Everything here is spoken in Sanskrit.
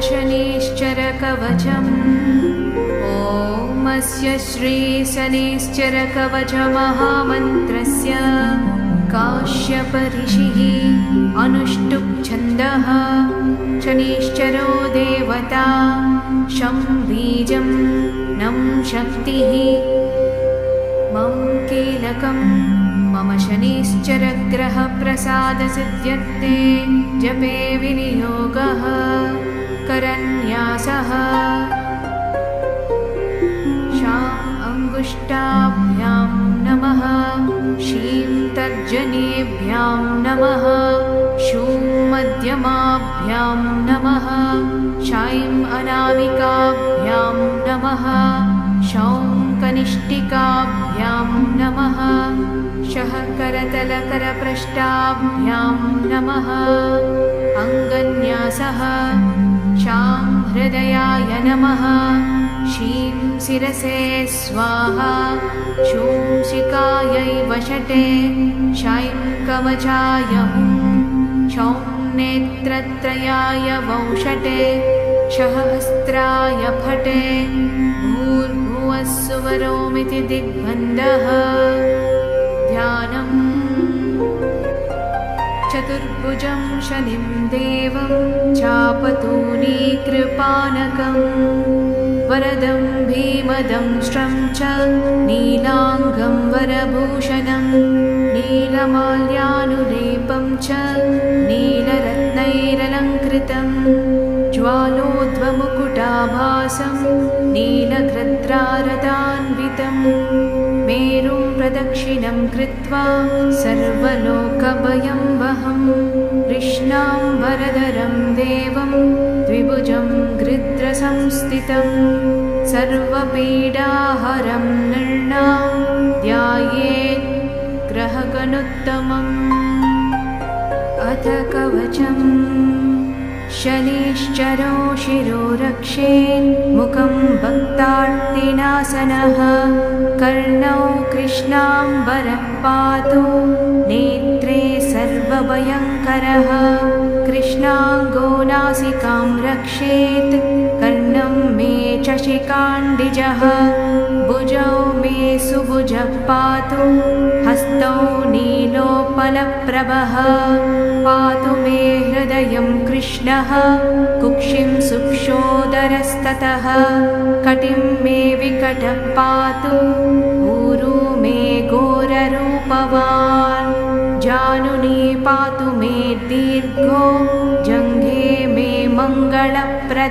शनिश्चरकवचम्। ॐ अस्य श्रीशनिश्चरकवचमहामन्त्रस्य काश्यप ऋषिः अनुष्टुप् छन्दः। शनिश्चरो देवता शं बीजं नं शक्तिः। मम कीलकं मम शनिश्चरग्रहप्रसादसिद्ध्यर्थे जपे विनियोगः करन्यासः। शां अङ्गुष्ठाभ्यां नमः। शीं तर्जनीभ्यां नमः। शूं मध्यमाभ्यां नमः। शां अनामिकाभ्यां नमः। शौं कनिष्ठिकाभ्यां नमः। शः करतलकरपृष्ठाभ्यां नमः। अङ्गन्यासः। शां हृदयाय नमः। शीं शिरसे स्वाहा। शूं शिखायै वषटे। शां कवचाय हुं। शौं नेत्रत्रयाय वौषटे। शः अस्त्राय फटे। भूर्भुवः सुवरोमिति दिग्बन्धः। ध्यानम्। चतुर्भुजं शनिं देवं चापतूनीकृपानकम् वरदं भीमदं श्रं च नीलाङ्गं वरभूषणं नीलमाल्यानुलेपं च नीलरत्नैरलङ्कृतं ज्वालोद्वमुकुटाभासं नीलघ्रद्रारदान्वितं मेरुं प्रदक्षिणं कृत्वा सर्वलोकभयं वहं कृष्णाम्बरधरं देवं द्विभुजं गृध्रसंस्थितं सर्वपीडाहरं नृणां ध्यायेत् ग्रहगणोत्तमम्। अथ कवचम्। शनिश्चरो शिरो रक्षेन् मुखं भक्तार्तिनाशनः कर्णौ कृष्णाम्बरः पातु नेत्रे सर्वभयङ्करः कृष्णाङ्गो नासिकां रक्षेत् कर्णं मे च शिखाण्डिजः भुजौ मे सुभुजः पातु हस्तौ नीलोपलप्रभः पातु मे हृदयं कृष्णः कुक्षिं सुक्षोदरस्ततः कटिं मे विकटः पातु ऊरु मे घोररूपवान् जानुनी पातु मे दीर्घो जङ्घे मे मङ्गलप्रदः।